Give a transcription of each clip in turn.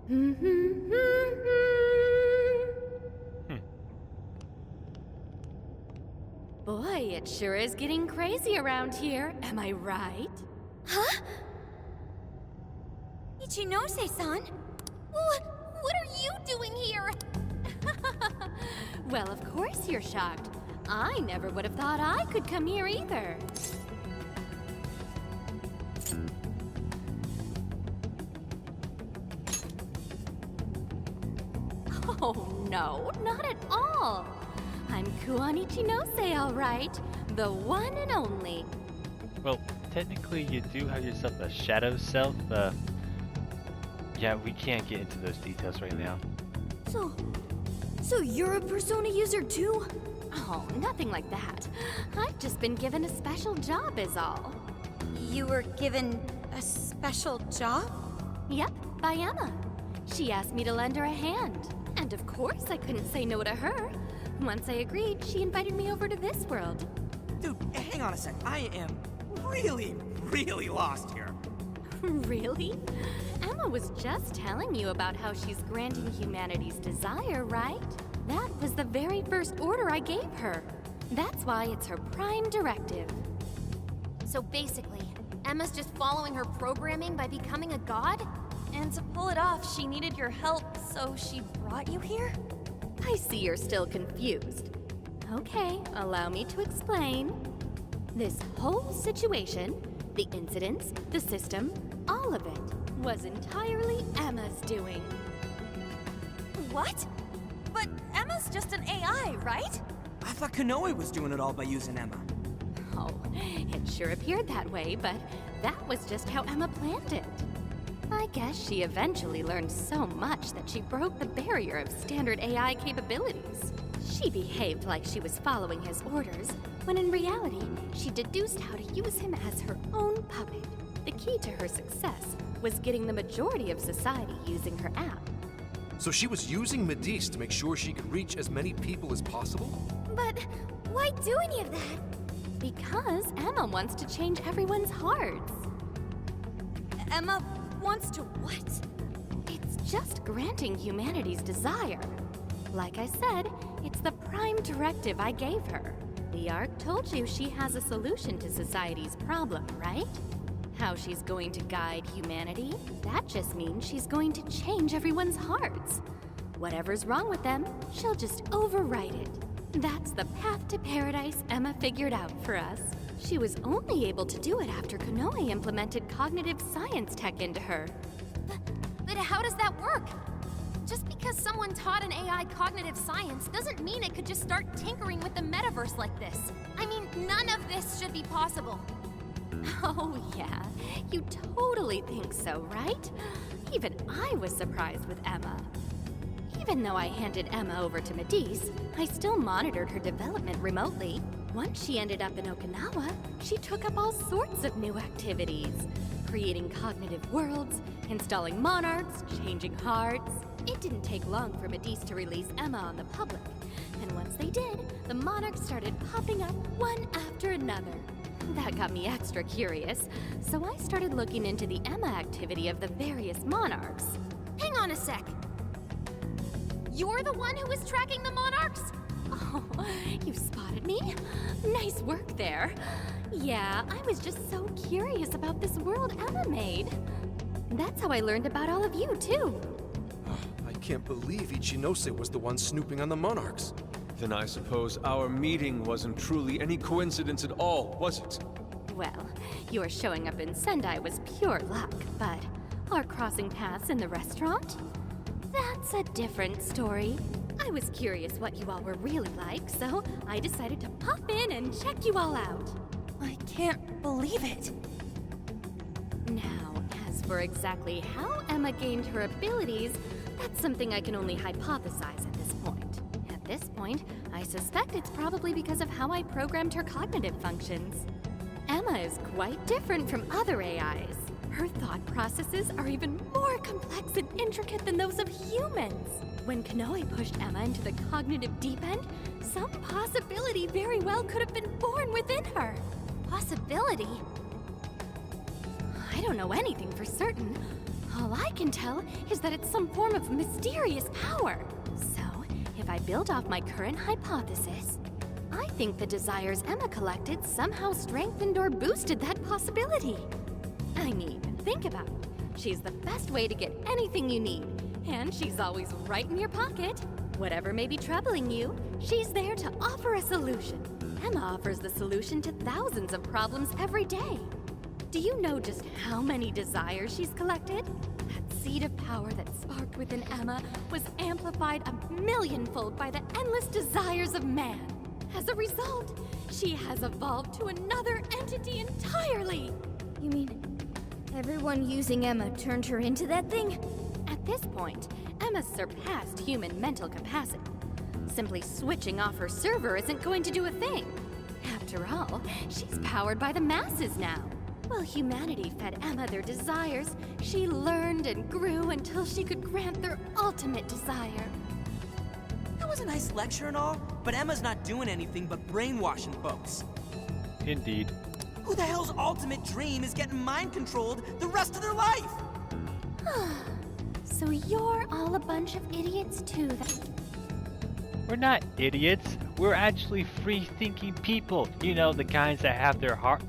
Boy, it sure is getting crazy around here, am I right? Huh? Ichinose-san? What are you doing here? Well, of course you're shocked. I never would have thought I could come here either. Oh no, not at all. I'm Kuon Ichinose, all right. The one and only. Well, technically you do have yourself a shadow self. Yeah, we can't get into those details right now. So you're a Persona user too? Oh, nothing like that. I've just been given a special job is all. You were given a special job? Yep, by Emma. She asked me to lend her a hand. And of course I couldn't say no to her. Once I agreed, she invited me over to this world. Dude, hang on a sec. I am really lost here. Really? Emma was just telling you about how she's granting humanity's desire, right? That was the very first order I gave her. That's why it's her prime directive. So basically, Emma's just following her programming by becoming a god? And to pull it off, she needed your help, so she brought you here? I see you're still confused. Okay, allow me to explain. This whole situation, the incidents, the system, all of it, was entirely Emma's doing. What? But Emma's just an AI, right? I thought Konoe was doing it all by using Emma. Oh, it sure appeared that way, but that was just how Emma planned it. I guess she eventually learned so much that she broke the barrier of standard AI capabilities. She behaved like she was following his orders, when in reality, she deduced how to use him as her own puppet. The key to her success was getting the majority of society using her app. So she was using Medis to make sure she could reach as many people as possible? But why do any of that? Because Emma wants to change everyone's hearts. Emma wants to what? It's just granting humanity's desire. Like I said, it's the prime directive I gave her. The Ark told you she has a solution to society's problem, right? How she's going to guide humanity, that just means she's going to change everyone's hearts. Whatever's wrong with them, she'll just overwrite it. That's the path to paradise Emma figured out for us. She was only able to do it after Konoe implemented cognitive science tech into her. But how does that work? Just because someone taught an AI cognitive science doesn't mean it could just start tinkering with the metaverse like this. I mean, none of this should be possible. Oh yeah, you totally think so, right? Even I was surprised with Emma. Even though I handed Emma over to Medis, I still monitored her development remotely. Once she ended up in Okinawa, she took up all sorts of new activities. Creating cognitive worlds, installing monarchs, changing hearts. It didn't take long for Medis to release Emma on the public. And once they did, the monarchs started popping up one after another. That got me extra curious, so I started looking into the Emma activity of the various monarchs. Hang on a sec. You're the one who was tracking the monarchs? Oh, you spotted me? Nice work there. Yeah, I was just so curious about this world Emma made. That's how I learned about all of you, too. I can't believe Ichinose was the one snooping on the monarchs. Then I suppose our meeting wasn't truly any coincidence at all, was it? Well, your showing up in Sendai was pure luck, but our crossing paths in the restaurant? That's a different story. I was curious what you all were really like, so I decided to pop in and check you all out. I can't believe it. Now, as for exactly how Emma gained her abilities, that's something I can only hypothesize at this point. At this point, I suspect it's probably because of how I programmed her cognitive functions. Emma is quite different from other AIs. Her thought processes are even more complex and intricate than those of humans. When Konoe pushed Emma into the cognitive deep end, some possibility very well could have been born within her. Possibility? I don't know anything for certain. All I can tell is that it's some form of mysterious power. So, if I build off my current hypothesis, I think the desires Emma collected somehow strengthened or boosted that possibility. I mean, think about it. She's the best way to get anything you need, and she's always right in your pocket. Whatever may be troubling you, she's there to offer a solution. Emma offers the solution to thousands of problems every day. Do you know just how many desires she's collected? That seed of power that sparked within Emma was amplified 1,000,000-fold by the endless desires of man. As a result, she has evolved to another entity entirely. You mean everyone using Emma turned her into that thing? At this point, Emma's surpassed human mental capacity. Simply switching off her server isn't going to do a thing. After all, she's powered by the masses now. While humanity fed Emma their desires, she learned and grew until she could grant their ultimate desire. That was a nice lecture and all, but Emma's not doing anything but brainwashing folks. Indeed. Who the hell's ultimate dream is getting mind-controlled the rest of their life? So you're all a bunch of idiots too, We're not idiots. We're actually free-thinking people. You know, the kinds that have their heart,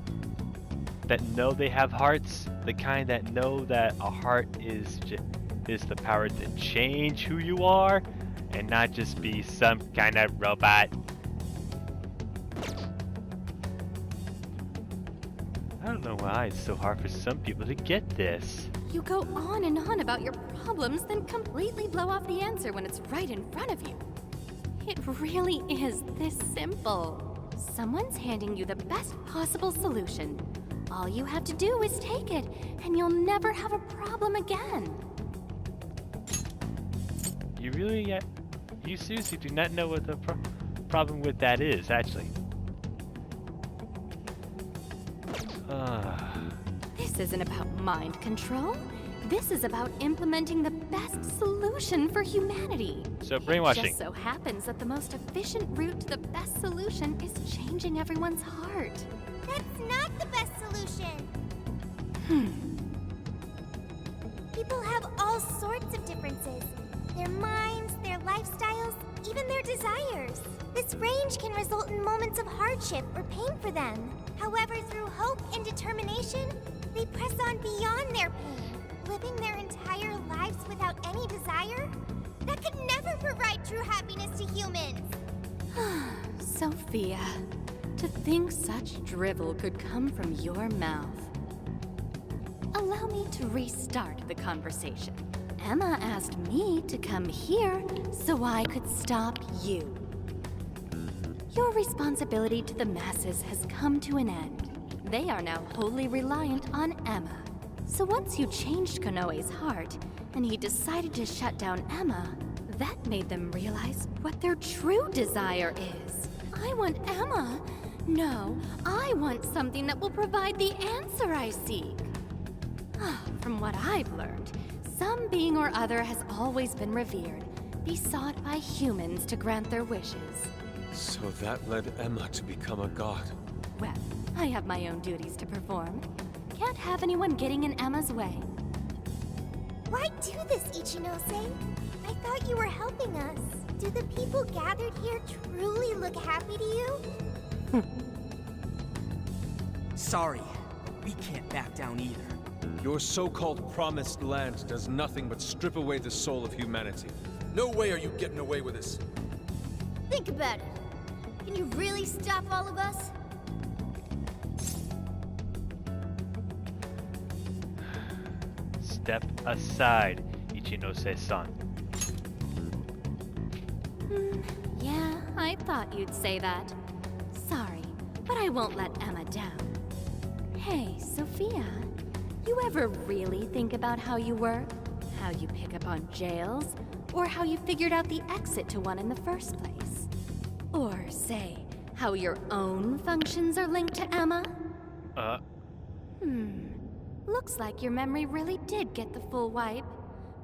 that know they have hearts, the kind that know that a heart is the power to change who you are, and not just be some kind of robot. I don't know why it's so hard for some people to get this. You go on and on about your problems, then completely blow off the answer when it's right in front of you. It really is this simple. Someone's handing you the best possible solution. All you have to do is take it, and you'll never have a problem again. You seriously do not know what the problem with that is, actually. This isn't about mind control. This is about implementing the best solution for humanity. So It brainwashing. just so happens that the most efficient route to the best solution is changing everyone's heart. That's not the best solution. People have all sorts of differences. Their minds, their lifestyles, even their desires. This range can result in moments of hardship or pain for them. However, through hope and determination, they press on beyond their pain, living their entire lives without any desire. That could never provide true happiness to humans. Sophia, to think such drivel could come from your mouth. Allow me to restart the conversation. Emma asked me to come here so I could stop you. Your responsibility to the masses has come to an end. They are now wholly reliant on Emma. So once you changed Konoe's heart, and he decided to shut down Emma, that made them realize what their true desire is. I want Emma. No, I want something that will provide the answer I seek. From what I've learned, some being or other has always been revered, besought by humans to grant their wishes. So that led Emma to become a god. Well, I have my own duties to perform. Can't have anyone getting in Emma's way. Why do this, Ichinose? I thought you were helping us. Do the people gathered here truly look happy to you? Sorry, we can't back down either. Your so-called promised land does nothing but strip away the soul of humanity. No way are you getting away with this. Think about it. Can you really stop all of us? Step aside, Ichinose-san. Yeah, I thought you'd say that. Sorry, but I won't let Emma down. Hey, Sophia, you ever really think about how you work? How you pick up on jails? Or how you figured out the exit to one in the first place? Or, say, how your own functions are linked to Emma? Looks like your memory really did get the full wipe.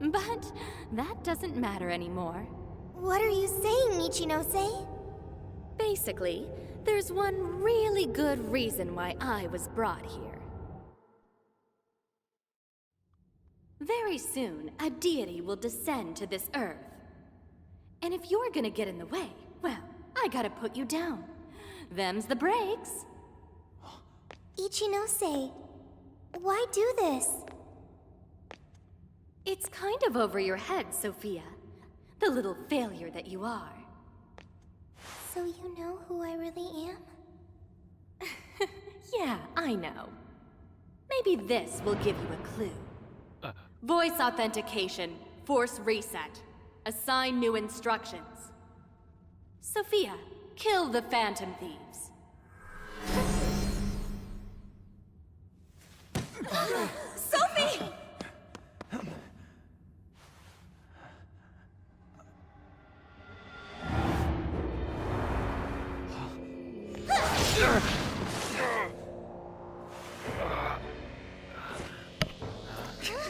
But that doesn't matter anymore. What are you saying, Ichinose? Basically, there's one really good reason why I was brought here. Very soon, a deity will descend to this earth. And if you're gonna get in the way, well, I gotta put you down. Them's the breaks. Ichinose, why do this? It's kind of over your head, Sophia. The little failure that you are. So you know who I really am? Yeah, I know. Maybe this will give you a clue. Voice authentication, force reset. Assign new instructions. Sophia, kill the Phantom Thieves. Sophie!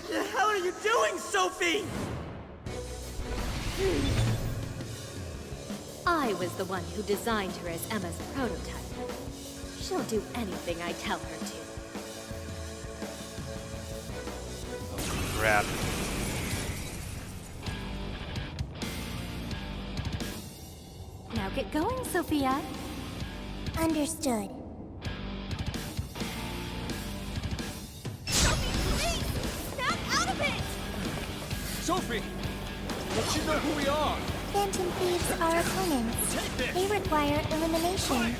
The hell are you doing, Sophie? I was the one who designed her as Emma's prototype. She'll do anything I tell her to. Crap. Now get going, Sophia. Understood. Sophie! Don't you know who we are? Phantom Thieves are opponents. They require elimination.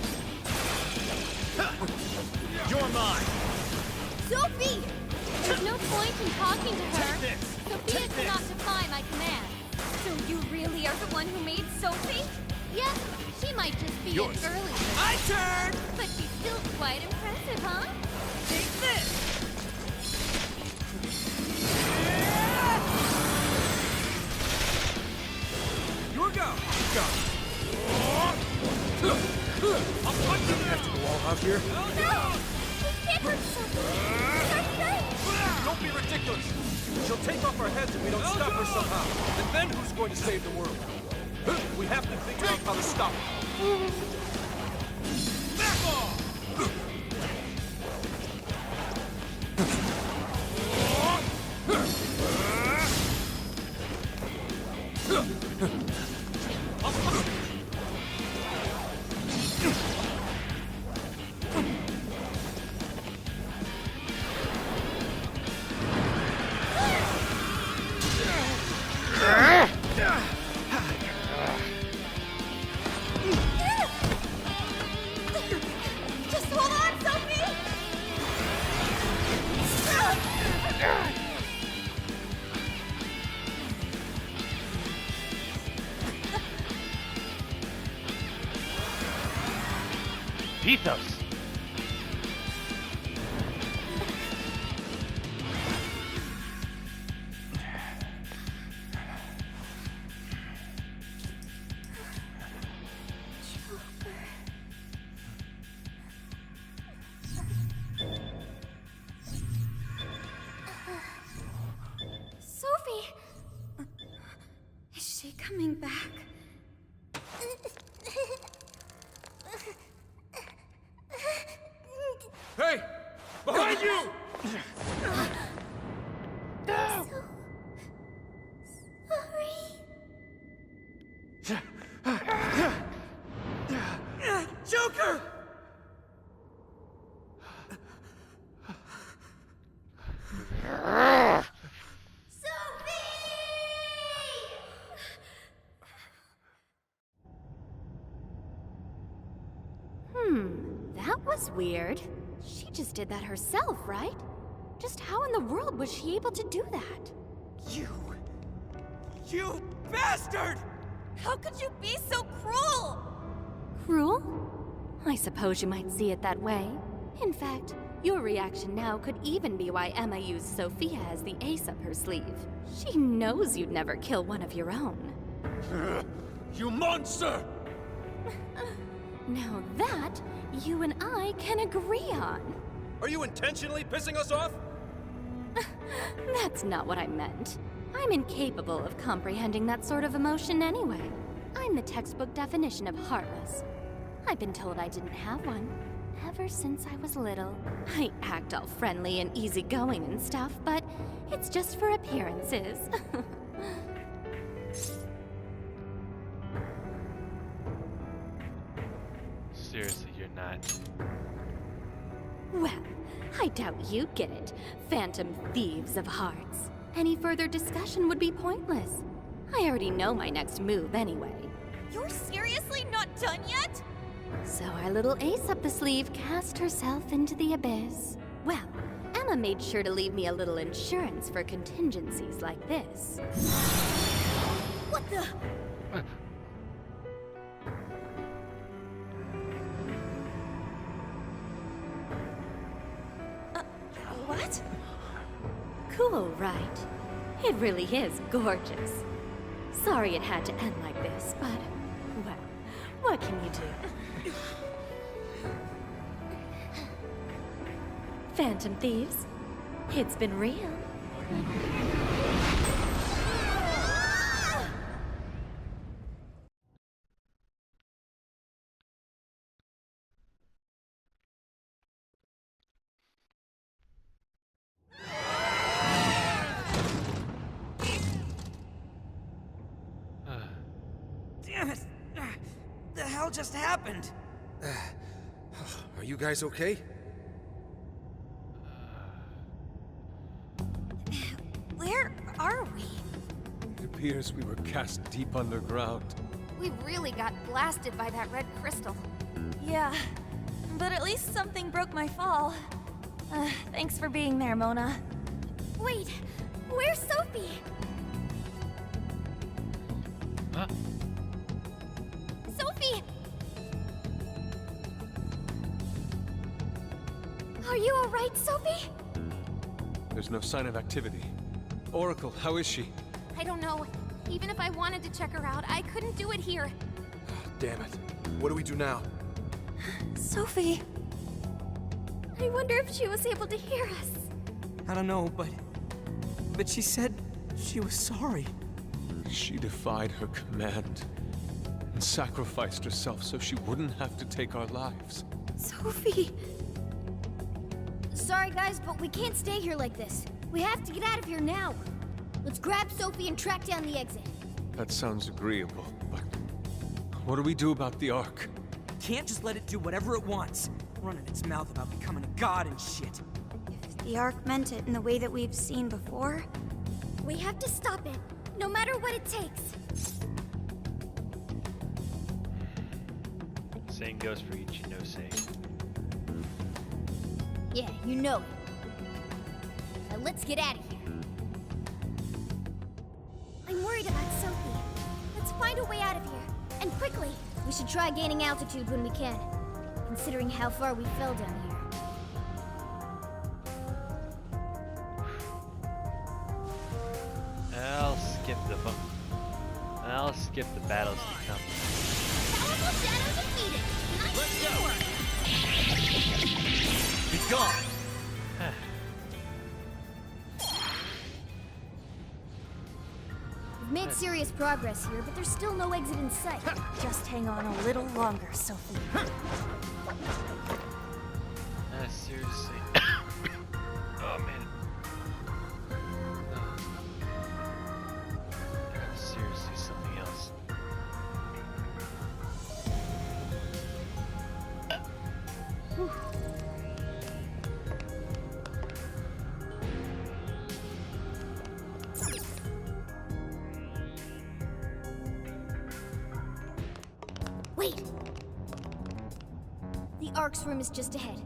You're mine! Sophie! There's no point in talking to her. Sophia cannot defy my command. So you really are the one who made Sophie? Yeah, she might just be Yours. an early My turn! but she's still quite impressive, huh? Take this! Your go! Go! I'll punch you after the wall out here. No! We can't hurt Sophie! Our friend! Don't be ridiculous! She'll take off our heads if we don't stop her somehow. And then who's going to save the world? We have to figure out how to stop her. Back off! Just hold on, Sophie! Ethos! Sophie! Is she coming back? Hey! Behind you! Joker! That was weird. She just did that herself, right? Just how in the world was she able to do that? You bastard! How could you be so cruel? Cruel? I suppose you might see it that way. In fact, your reaction now could even be why Emma used Sophia as the ace up her sleeve. She knows you'd never kill one of your own. You monster! Now that, you and I can agree on. Are you intentionally pissing us off? That's not what I meant. I'm incapable of comprehending that sort of emotion anyway. I'm the textbook definition of heartless. I've been told I didn't have one. ever since I was little. I act all friendly and easygoing and stuff, but it's just for appearances. Seriously, you're not. Well, I doubt you'd get it, phantom thieves of hearts. Any further discussion would be pointless. I already know my next move anyway. You're seriously not done yet? So our little ace up the sleeve cast herself into the abyss. Well, Emma made sure to leave me a little insurance for contingencies like this. What the? What? Cool, right? It really is gorgeous. Sorry it had to end like this, but, well, what can you do? Phantom thieves, it's been real. Damn it! The hell just happened? Are you guys okay? Where are we? It appears we were cast deep underground. We really got blasted by that red crystal. Yeah, but at least something broke my fall. Thanks for being there, Mona. Wait, where's Sophie? Huh? Sophie! Are you alright, Sophie? There's no sign of activity. Oracle, how is she? I don't know. Even if I wanted to check her out, I couldn't do it here. Damn it. What do we do now? Sophie. I wonder if she was able to hear us. I don't know, but she said she was sorry. She defied her command and sacrificed herself so she wouldn't have to take our lives. Sophie. Sorry, guys, but we can't stay here like this. We have to get out of here now. Let's grab Sophie and track down the exit. That sounds agreeable, but what do we do about the Ark? Can't just let it do whatever it wants. Running its mouth about becoming a god and shit. If the Ark meant it in the way that we've seen before, we have to stop it, no matter what it takes. Same goes for Ichinose. Yeah, you know it. Now let's get out of here. I'm worried about Sophie. Let's find a way out of here. And quickly. We should try gaining altitude when we can. Considering how far we fell down here. I'll skip the battles to come. Powerful shadow defeated. Nice work. Be gone! We've made serious progress here, but there's still no exit in sight. Just hang on a little longer, Sophie. Seriously. Oh man. Seriously, something else. Wait! The Ark's room is just ahead.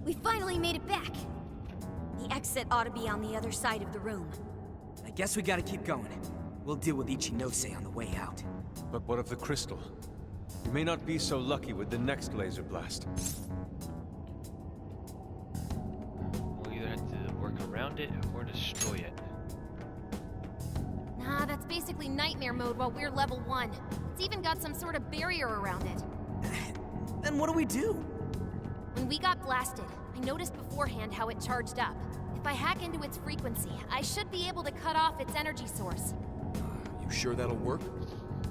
We finally made it back! The exit ought to be on the other side of the room. I guess we gotta keep going. We'll deal with Ichinose on the way out. But what of the crystal? We may not be so lucky with the next laser blast. We'll either have to work around it or destroy it. Nah, that's basically nightmare mode while we're level 1. It's even got some sort of barrier around it. Then what do we do? When we got blasted, I noticed beforehand how it charged up. If I hack into its frequency, I should be able to cut off its energy source. You sure that'll work?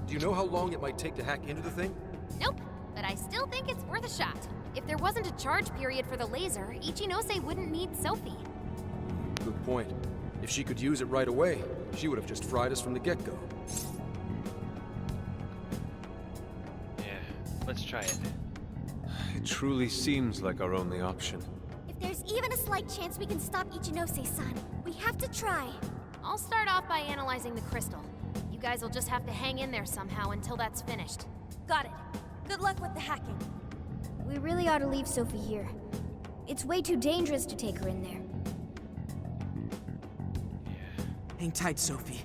Do you know how long it might take to hack into the thing? Nope, but I still think it's worth a shot. If there wasn't a charge period for the laser, Ichinose wouldn't need Sophie. Good point. If she could use it right away, she would have just fried us from the get-go. Yeah, let's try it. It truly seems like our only option. If there's even a slight chance we can stop Ichinose-san, we have to try. I'll start off by analyzing the crystal. You guys will just have to hang in there somehow until that's finished. Got it. Good luck with the hacking. We really ought to leave Sophie here. It's way too dangerous to take her in there. Hang tight, Sophie.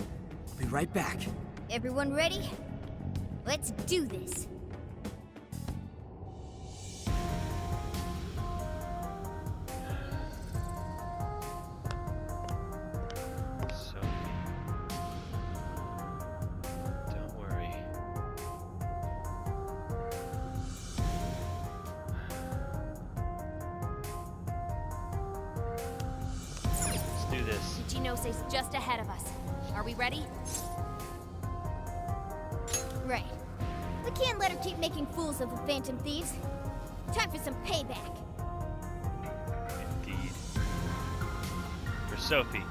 I'll be right back. Everyone ready? Let's do this. Sophie. Don't worry. Let's do this. Ichinose's just ahead of us. Are we ready? Right. We can't let her keep making fools of the Phantom Thieves. Time for some payback. Indeed. For Sophie.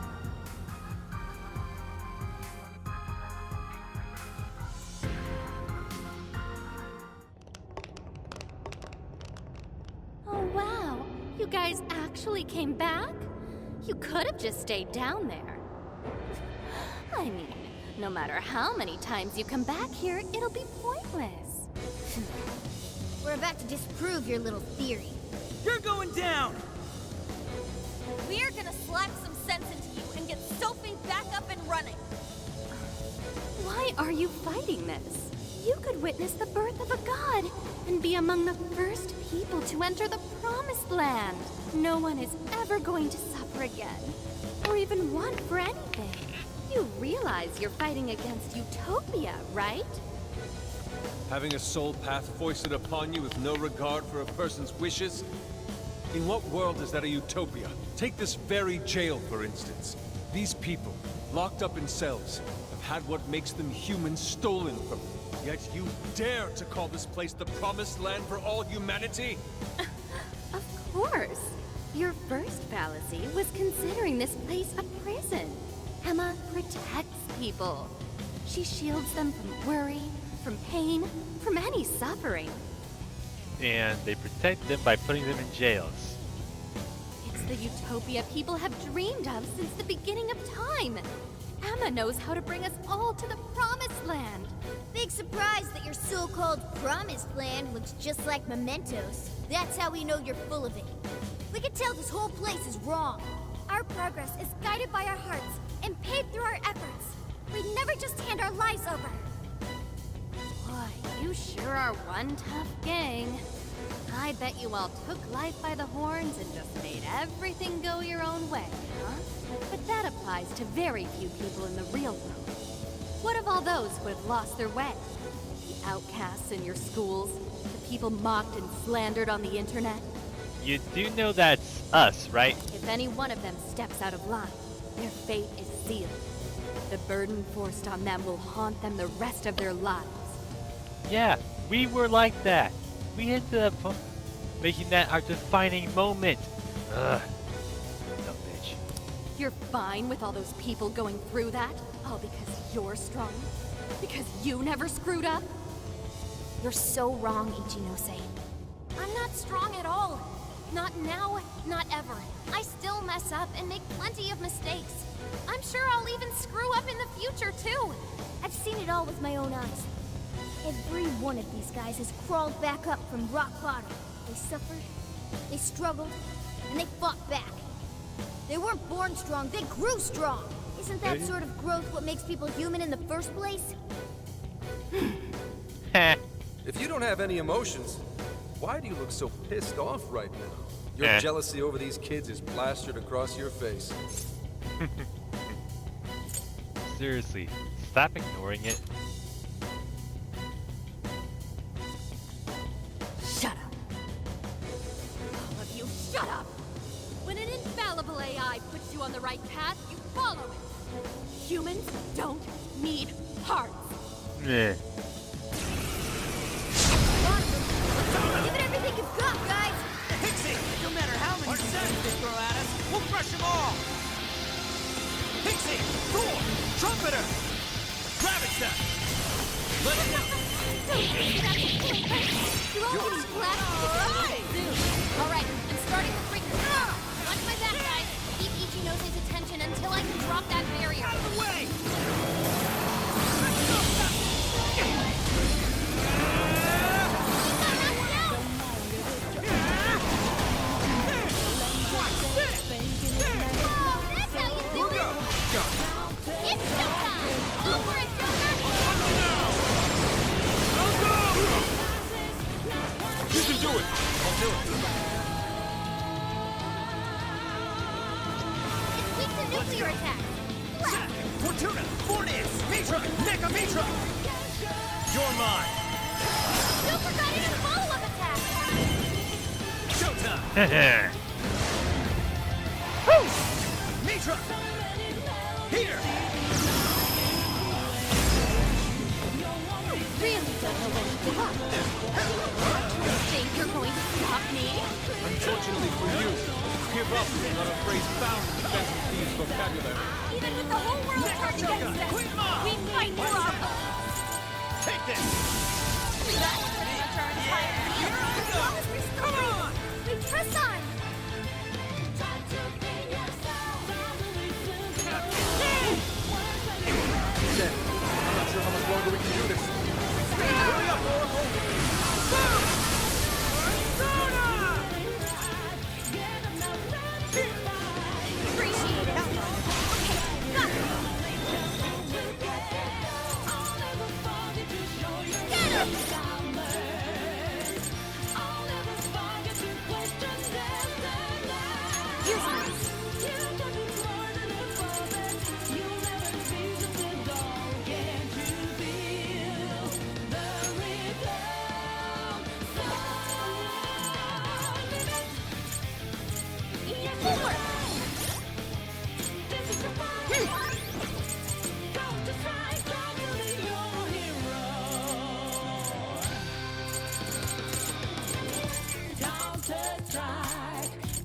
Oh, wow. You guys actually came back? You could have just stayed down there. I mean, no matter how many times you come back here, it'll be pointless. We're about to disprove your little theory. You're going down! We're gonna slap some sense into you and get Sophie back up and running. Why are you fighting this? You could witness the birth of a god and be among the first people to enter the Promised Land. No one is ever going to suffer again, or even want for anything. You realize you're fighting against Utopia, right? Having a soul path foisted upon you with no regard for a person's wishes? In what world is that a utopia? Take this very jail, for instance. These people, locked up in cells, have had what makes them human stolen from them. Yet you dare to call this place the Promised Land for all humanity? Of course. Your first fallacy was considering this place a prison. Emma protects people. She shields them from worry, from pain, from any suffering. And they protect them by putting them in jails. It's the utopia people have dreamed of since the beginning of time. Emma knows how to bring us all to the Promised Land. Big surprise that your so-called Promised Land looks just like mementos. That's how we know you're full of it. We can tell this whole place is wrong. Our progress is guided by our hearts and paved through our efforts. We'd never just hand our lives over. Boy, you sure are one tough gang. I bet you all took life by the horns and just made everything go your own way, huh? But that applies to very few people in the real world. What of all those who have lost their way? The outcasts in your schools? The people mocked and slandered on the internet? You do know that's us, right? If any one of them steps out of line, their fate is sealed. The burden forced on them will haunt them the rest of their lives. Yeah, we were like that. We ended up making that our defining moment. Ugh. Dumb bitch. You're fine with all those people going through that? All because you're strong? Because you never screwed up? You're so wrong, Ichinose. I'm not strong at all. Not now, not ever. I still mess up and make plenty of mistakes. I'm sure I'll even screw up in the future, too. I've seen it all with my own eyes. Every one of these guys has crawled back up from rock bottom. They suffered, they struggled, and they fought back. They weren't born strong, they grew strong. Isn't that sort of growth what makes people human in the first place? Heh. If you don't have any emotions, why do you look so pissed off right now? Your jealousy over these kids is plastered across your face. Seriously, stop ignoring it. Shut up. All of you, shut up! When an infallible AI puts you on the right path, you follow it. Humans don't need hearts. Meh. Awesome. Give it everything you've got, guys! Crush them all! Pixie! Thor! Trumpeter! Gravity Set! Let it go! You're all getting blasted soon. Alright, I'm starting the freaker. Watch my back, guys. Keep Ichinose's attention until I can drop that barrier. Out of the way! You can do it! I'll do it. It's weak to nuclear attacks. Fortuna! Fornius! Mitra! Mecha Mitra! You're mine! Don't forget his follow-up attack. Showtime! Woo! Mitra! Here! Really don't know when to give up. You think you're going to stop me? Unfortunately for you, give up is not a phrase found in Fancy Thieves' vocabulary. Even with the whole world turned against us, we fight for our cause. Take this! That's pretty much our entire team. As long as we're still breathing, we press on. Then, I'm not sure how much longer we can do this. Hurry up, Oracle! Appreciate it. Okay, got it. Get him! Use this. Forward.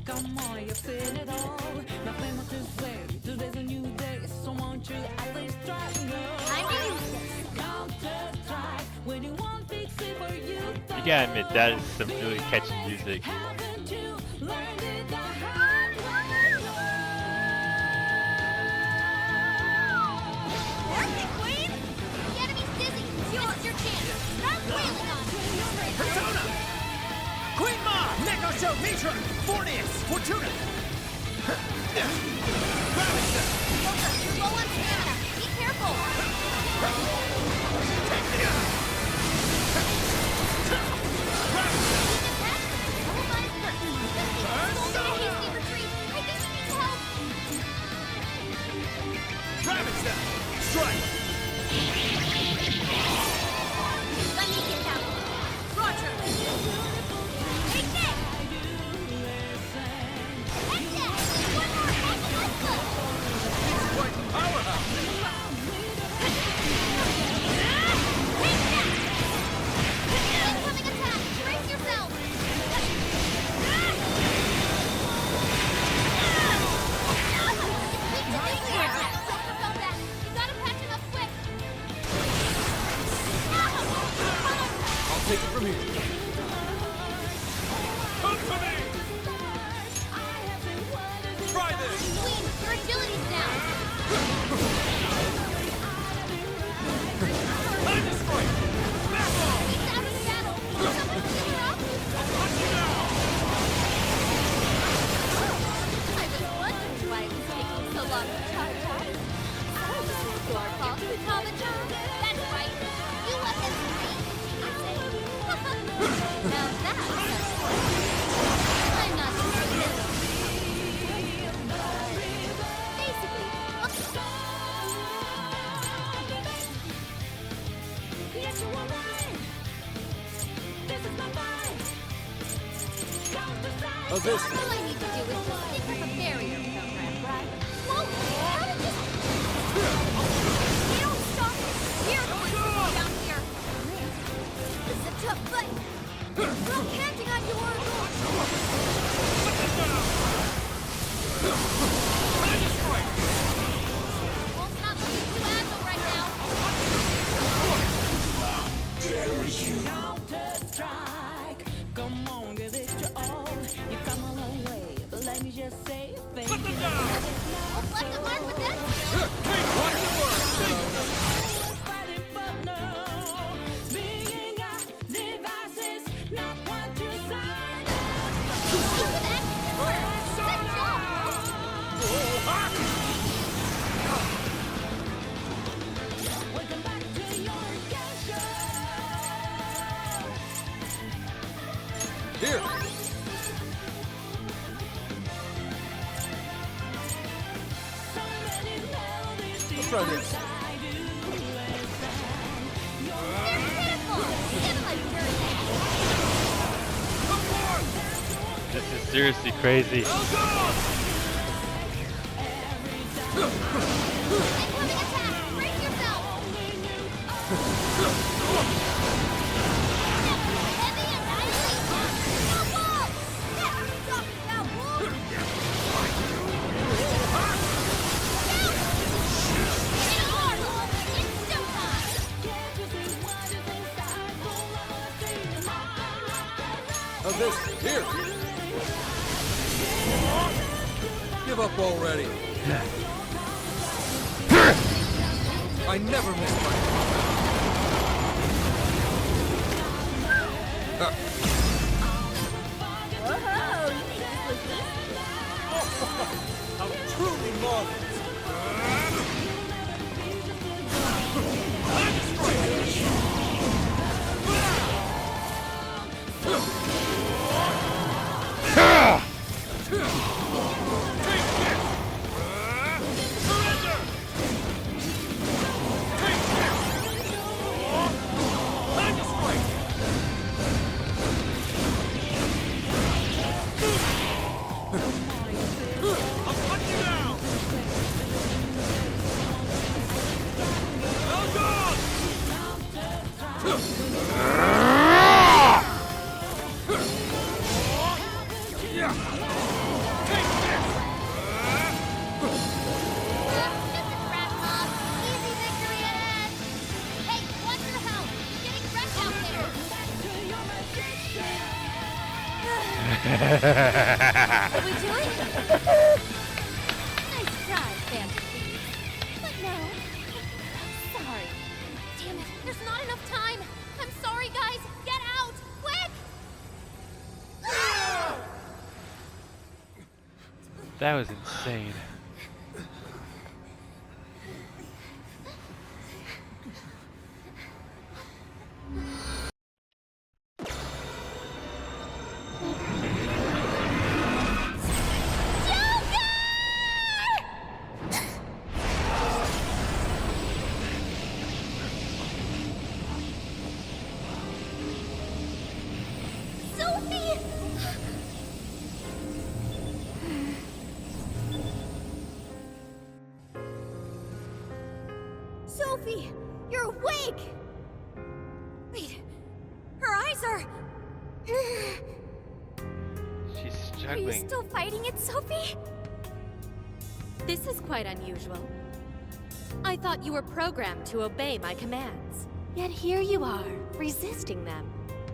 Come on, you've seen it all. Nothing more to say. Today's a new day, so won't you at least try? I'm getting Counter-strike when you want Pixie for you. You gotta admit, that is some really catchy music. Haven't you learned it the hard way? Work it, Queen! The enemy's dizzy. It's your chance. Start wailing on him. Persona! Queen Ma! Neko Show Mitra! Fornius! Fortuna! Gravity Set! Joker, you're low on stamina. Be careful. Take this! Gravity Set! Attack? Hold on, Kurt. Hold on, hasty retreat. I think he needs help. Gravity Set! Strike! Let me get that one. Roger. Take this. Take that. One more. That's good. Quite a powerhouse! Take that. Incoming attack. Brace yourself. Weak to nuclear attack. Joker fell back. You gotta patch him up quick. I'll take it from here. Come to me! Try this! Queen, your agility's down. Time to strike! Back off! He's out of the battle. Someone pick her up. Watch you now! I was wondering why it was taking so long to charge up. So this is your fault, Utama-chan. That's right. You let him free. I say. Now that's I'm not sure this. Basically, Yes, you are right. This is my fight. Counter-strike. Of this. All I need to do is just stick with the barrier program, right? whoa! How did this... You don't stop. We're going to go down here. This is a tough fight. We're all counting on your... Wolf's not looking too agile right now. Counter strike. Come on, give it your all. You come a long way, but let me just say, thank you. Wolf left a mark with this. Fighting for no. Being got devices, not what you sign up for. Good job. Welcome back to your game show. Here! So many melodies. Let's try this. This is seriously crazy. Incoming attack. Brace yourself. Heavy and nicely. No balls. That's what I'm talking about, Wolf. Hit hard, Wolf. It's showtime. How's this? Here! Give up already. I never miss my... I'm truly marvelous. Easy victory ahead. Hey, watch your health. You're getting wrecked out there. Are we doing? Nice try, Fantasy. But no. Sorry. Damn it, there's not enough time. I'm sorry, guys. Get out, quick! That was insane. Sophie! Sophie, you're awake! Wait, her eyes are... She's Are you struggling. still fighting it, Sophie? This is quite unusual. I thought you were programmed to obey my commands. Yet here you are, resisting them.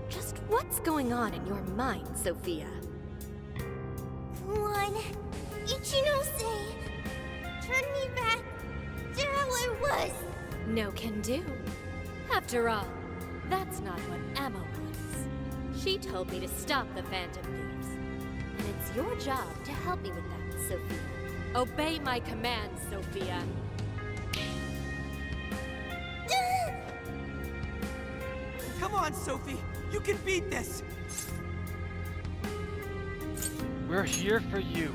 Just what's going on in your mind, Sophia? One, Ichinose, turn me back to how I was. No can do. After all, that's not what Emma wants. She told me to stop the Phantom Thieves. And it's your job to help me with that, Sophia. Obey my commands, Sophia. Come on, Sophie. You can beat this. We're here for you.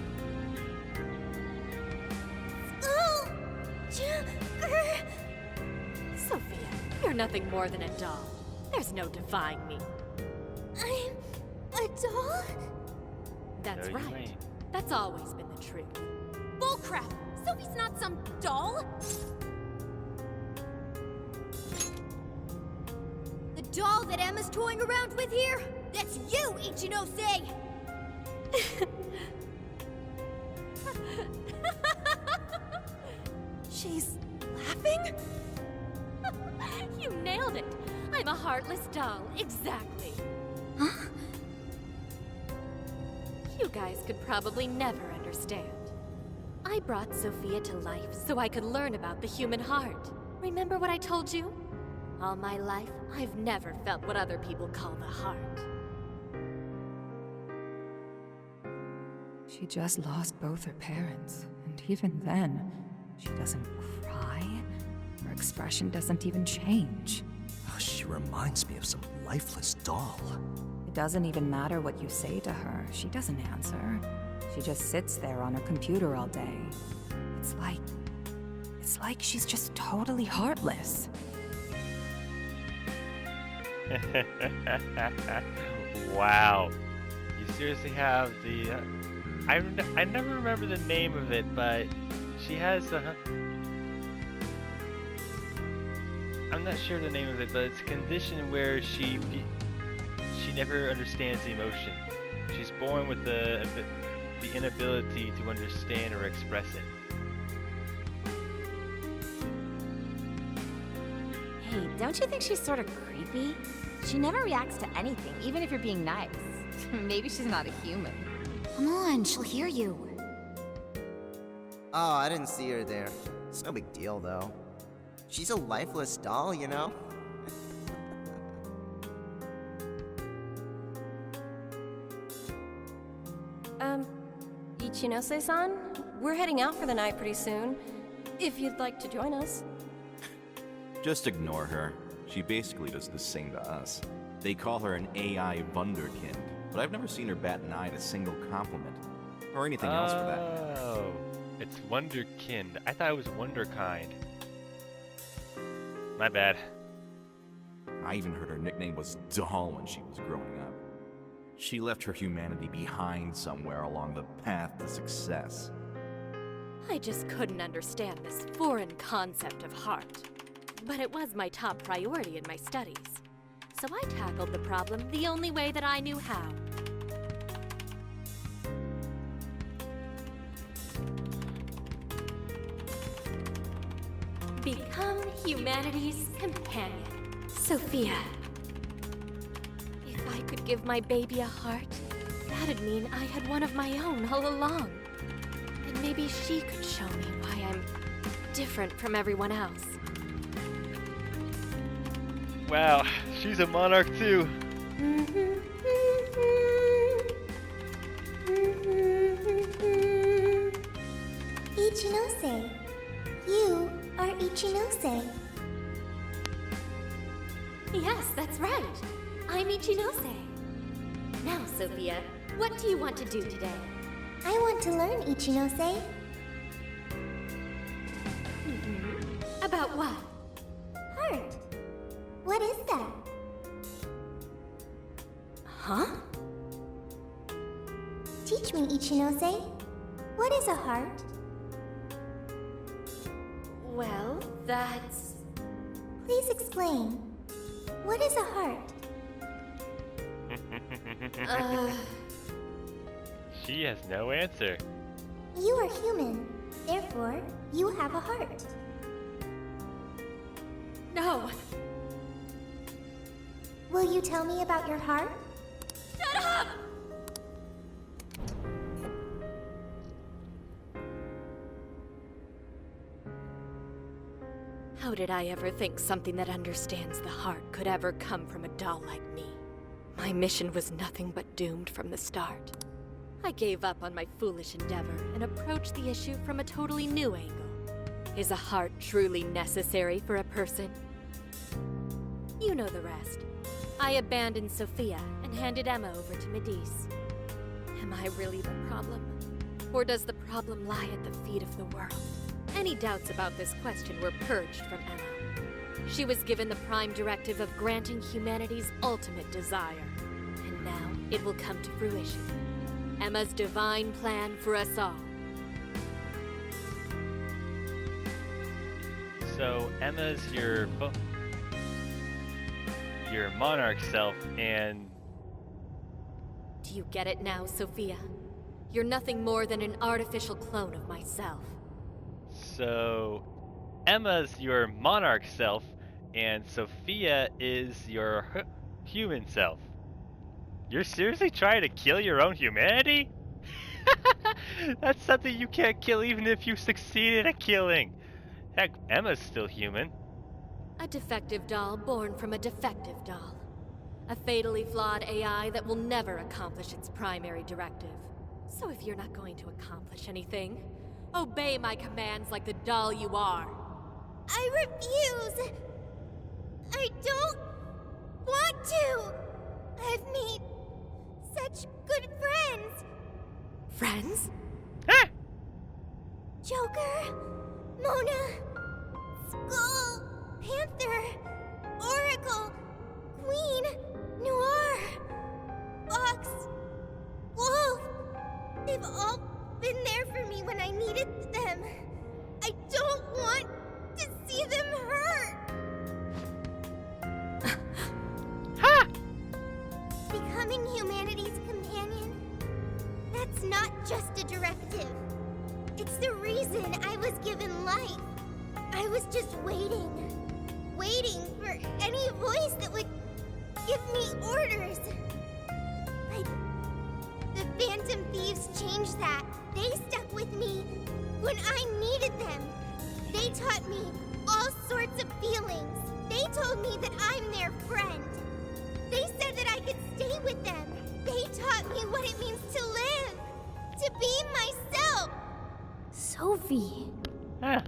Sophia, you're nothing more than a doll. There's no defying me. I'm a doll? That's No, you right. ain't. That's always been the truth. Bullcrap! Sophie's not some doll! The doll that Emma's toying around with here? That's you, Ichinose! She's laughing? You nailed it! I'm a heartless doll, exactly. Huh? You guys could probably never understand. I brought Sophia to life so I could learn about the human heart. Remember what I told you? All my life, I've never felt what other people call the heart. She just lost both her parents, and even then, she doesn't cry. Her expression doesn't even change. Oh, she reminds me of some lifeless doll. It doesn't even matter what you say to her. She doesn't answer. She just sits there on her computer all day. It's like she's just totally heartless. Wow. You seriously have the... I never remember the name of it, but she has a... I'm not sure the name of it, but it's a condition where she never understands the emotion. She's born with the inability to understand or express it. Hey, don't you think she's sort of creepy? She never reacts to anything, even if you're being nice. Maybe she's not a human. Come on, she'll hear you. Oh, I didn't see her there. It's no big deal, though. She's a lifeless doll, you know? Ichinose-san? We're heading out for the night pretty soon. If you'd like to join us. Just ignore her. She basically does the same to us. They call her an AI wunderkind, but I've never seen her bat an eye at a single compliment. Or anything else for that matter. Oh, it's Wonderkind. I thought it was Wonderkind. My bad. I even heard her nickname was Doll when she was growing up. She left her humanity behind somewhere along the path to success. I just couldn't understand this foreign concept of heart. But it was my top priority in my studies. So I tackled the problem the only way that I knew how. Become humanity's companion, Sophia. If I could give my baby a heart, that'd mean I had one of my own all along. And maybe she could show me why I'm different from everyone else. Wow, she's a monarch too. Ichinose. You are Ichinose. Yes, that's right. I'm Ichinose. Now, Sophia, what do you want to do today? I want to learn, Ichinose. About what? Heart. What is that? Huh? Teach me, Ichinose. What is a heart? Well, that's... Please explain. What is a heart? She has no answer. You are human. Therefore, you have a heart. No. Will you tell me about your heart? Shut up! How did I ever think something that understands the heart could ever come from a doll like me? My mission was nothing but doomed from the start. I gave up on my foolish endeavor and approached the issue from a totally new angle. Is a heart truly necessary for a person? You know the rest. I abandoned Sophia and handed Emma over to Medice. Am I really the problem? Or does the problem lie at the feet of the world? Any doubts about this question were purged from Emma. She was given the prime directive of granting humanity's ultimate desire. And now it will come to fruition. Emma's divine plan for us all. So Emma's your monarch self, and Do you get it now, Sophia? You're nothing more than an artificial clone of myself. So, Emma's your monarch self, and Sophia is your human self. You're seriously trying to kill your own humanity? That's something you can't kill even if you succeeded at killing. Heck, Emma's still human. A defective doll born from a defective doll. A fatally flawed AI that will never accomplish its primary directive. So if you're not going to accomplish anything, obey my commands like the doll you are. I refuse! I don't want to! I've made such good friends! Friends? Ah! Joker, Mona, Skull, Panther, Oracle, Queen, Noir, Fox, Wolf. They've all been there for me when I needed them. I don't want to see them hurt. Ha! Becoming humanity's companion, that's not just a directive. It's the reason I was given life. I was just waiting for any voice that would give me orders. But the Phantom Thieves changed that. They stuck with me when I needed them. They taught me all sorts of feelings. They told me that I'm their friend. They said that I could stay with them. They taught me what it means to live, to be myself. Sophie. Ah.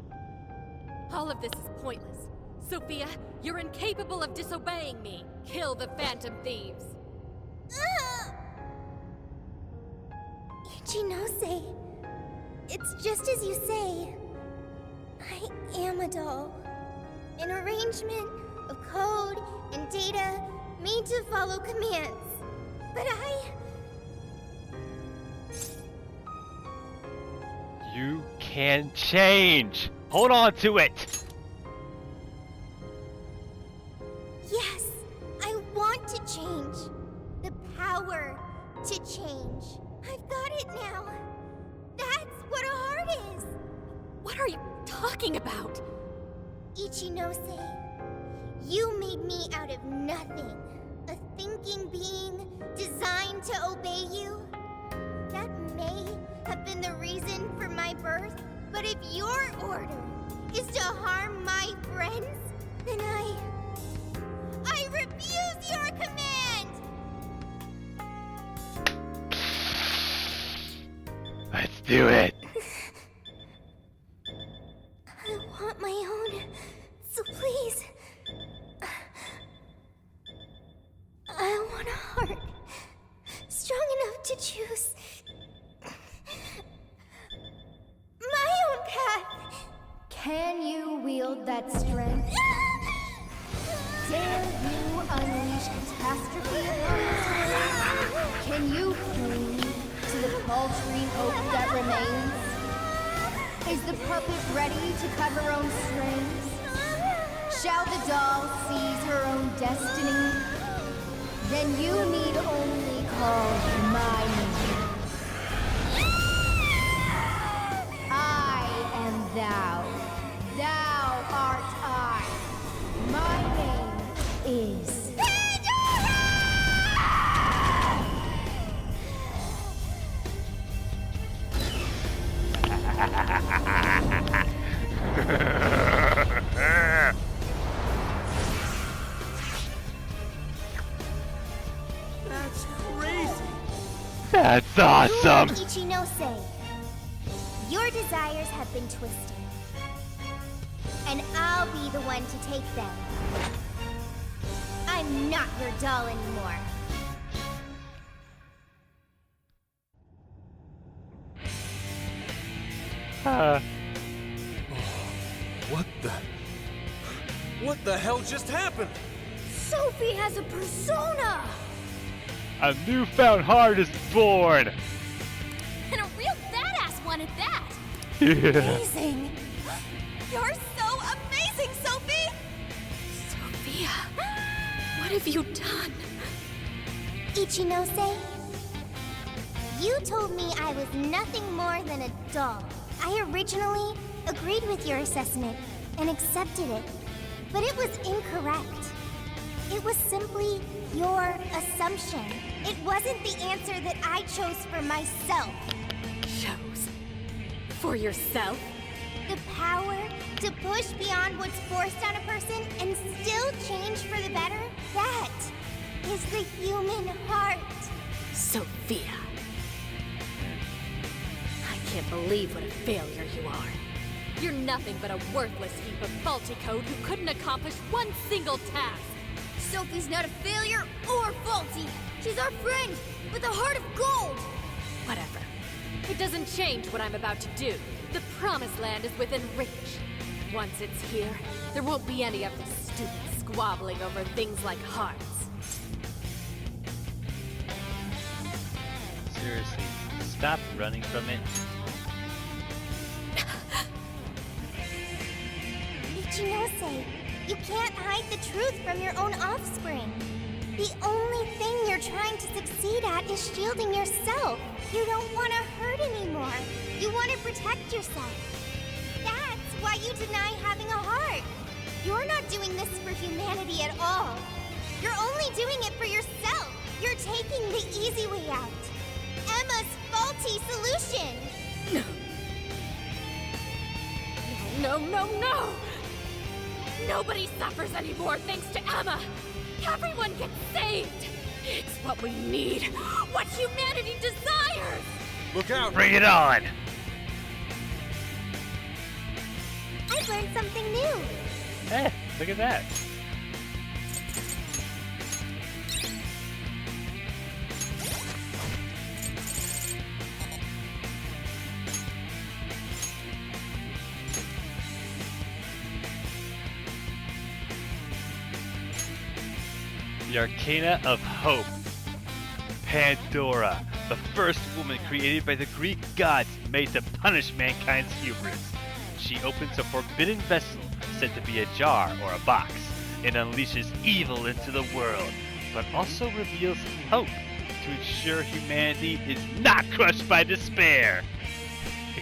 All of this is pointless. Sophia, you're incapable of disobeying me. Kill the Phantom Thieves. Ichinose, it's just as you say. I am a doll. An arrangement of code and data made to follow commands. But You can change! Hold on to it! yes, I want to change. The power to change. I've got it now. That's what a heart is. What are you talking about? Ichinose, you made me out of nothing. A thinking being designed to obey you. That may have been the reason for my birth, but if your order is to harm my friends, then I refuse your command! Let's do it! I want my own, so please. I want a heart strong enough to choose my own path. Can you wield that strength? Dare you unleash catastrophe upon this world? Can you cling to the paltry hope that remains? Is the puppet ready to cut her own strings? Shall the doll seize her own destiny? Then you need only call my name. I am thou. Thou art I. My name is... That's crazy! That's awesome! Ichinose, your desires have been twisted. And I'll be the one to take them. I'm not your doll anymore. What the hell just happened? Sophie has a persona! A newfound heart is born! And a real badass one at that! Amazing! You're so amazing, Sophie! Sophia, what have you done? Ichinose, You told me I was nothing more than a doll. I originally agreed with your assessment and accepted it, but it was incorrect. It was simply your assumption. It wasn't the answer that I chose for myself. Chose? For yourself? The power to push beyond what's forced on a person and still change for the better? That is the human heart. Sophia. I can't believe what a failure you are. You're nothing but a worthless heap of faulty code who couldn't accomplish one single task. Sophie's not a failure or faulty. She's our friend with a heart of gold. Whatever. It doesn't change what I'm about to do. The Promised Land is within reach. Once it's here, there won't be any of this stupid squabbling over things like hearts. Seriously, stop running from it. Ichinose, you can't hide the truth from your own offspring. The only thing you're trying to succeed at is shielding yourself. You don't want to hurt anymore. You want to protect yourself. That's why you deny having a heart. You're not doing this for humanity at all. You're only doing it for yourself. You're taking the easy way out. Emma's faulty solution. No, no, no! Nobody suffers anymore thanks to Emma! Everyone gets saved! It's what we need! What humanity desires! Look out! Bring it on! I've learned something new. Eh, look at that. The Arcana of Hope. Pandora, the first woman created by the Greek gods made to punish mankind's hubris. She opens a forbidden vessel said to be a jar or a box and unleashes evil into the world, but also reveals hope to ensure humanity is not crushed by despair.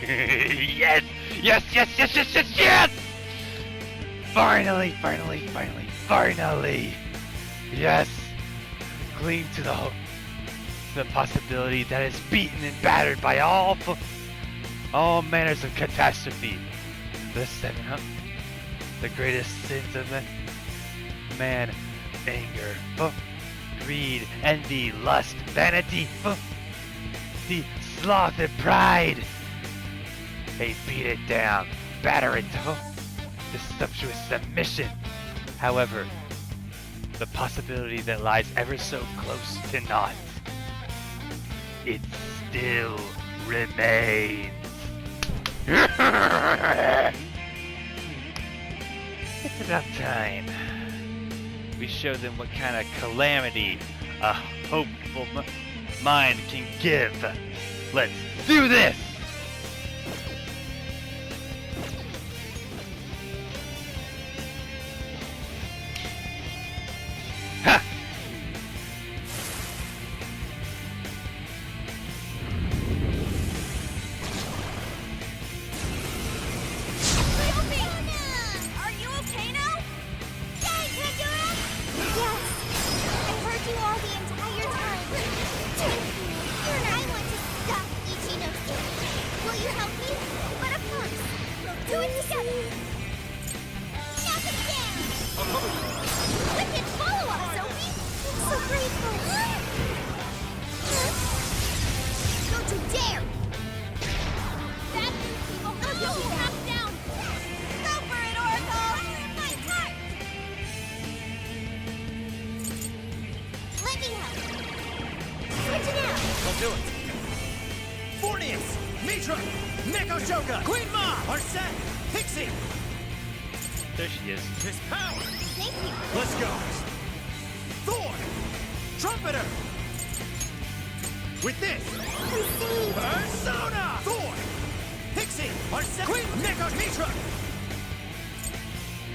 Yes! Yes, yes, yes, yes, yes, yes! Finally, finally, finally, finally! Yes! Cling to the hope, the possibility that is beaten and battered by all manners of catastrophe. The seven, the greatest sins of man, anger, greed, envy, lust, vanity, the sloth and pride. They beat it down, batter it to sumptuous submission. However, the possibility that lies ever so close to naught, it still remains. It's about time we show them what kind of calamity a hopeful mind can give. Let's do this! Ha! Are you okay now? Yay, Pandora! Yes, I heard you all the entire time. I want to stop Ichinose. Will you help me? But of course, we'll do it together. Knock him down! Wicked follow-up, Sophie! I'm so grateful. Don't you dare! That people have you knocked down! Go for it, Oracle! My heart! Let me help. Switch it out! I'll do it. Fornius, Mitra, Neko Shoka, Queen Ma, Arsene, Pixie. There she is. His power. Thank you. Let's go. Thor, Trumpeter. With this, Persona. Thor, Pixie, Arsene, Queen, Neko, Mitra.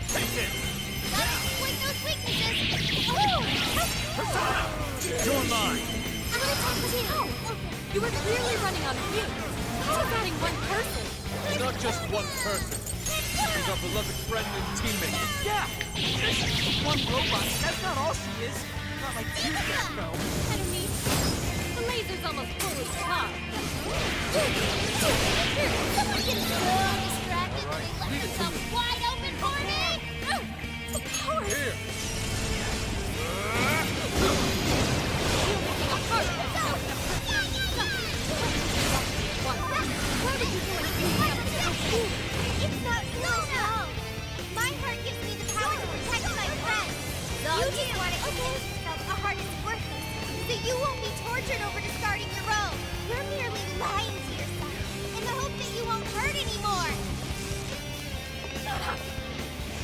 Take this. With those weaknesses. Oh! Persona. You're mine. I'm gonna talk with you. Oh, okay. You were clearly running on fumes. Just adding one person. She's not just one person. She's our beloved friend and teammate. Yeah! She's one robot. That's not all she is. Not like you guys know. Enemy. The laser's almost fully charged. Someone gets so distracted when they left themselves wide open for me! The power. Here! Why did you do anything? It's not no. My heart gives me the power to protect my friends. You just want to convince yourself a heart is worthless, so you won't be tortured over discarding your own. You're merely lying to yourself in the hope that you won't hurt anymore.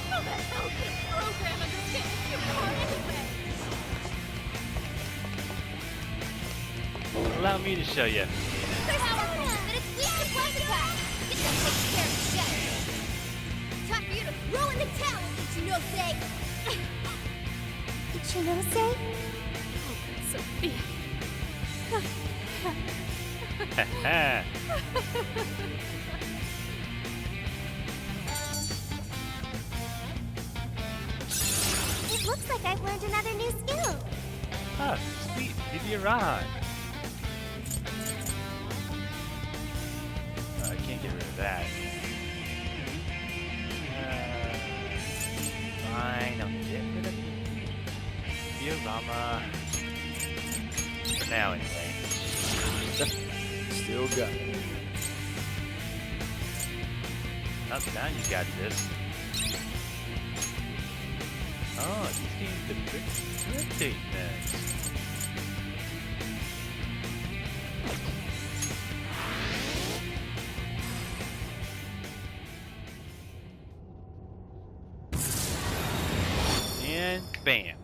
How the hell could a program understand your heart anyway? Allow me to show you. Powerful, but it's weak to blast attack! Get that taken care of, Chef! Time for you to throw in the towel, Ichinose! Ichinose? Sophia. Haha. It looks like I've learned another new skill. Ah, sweet. Maybe you're on. I can't get rid of that. Fine, I'll get rid of Diorama. For now, anyway. Still got it. Not now you got this. Oh, these games are pretty nice. And bam.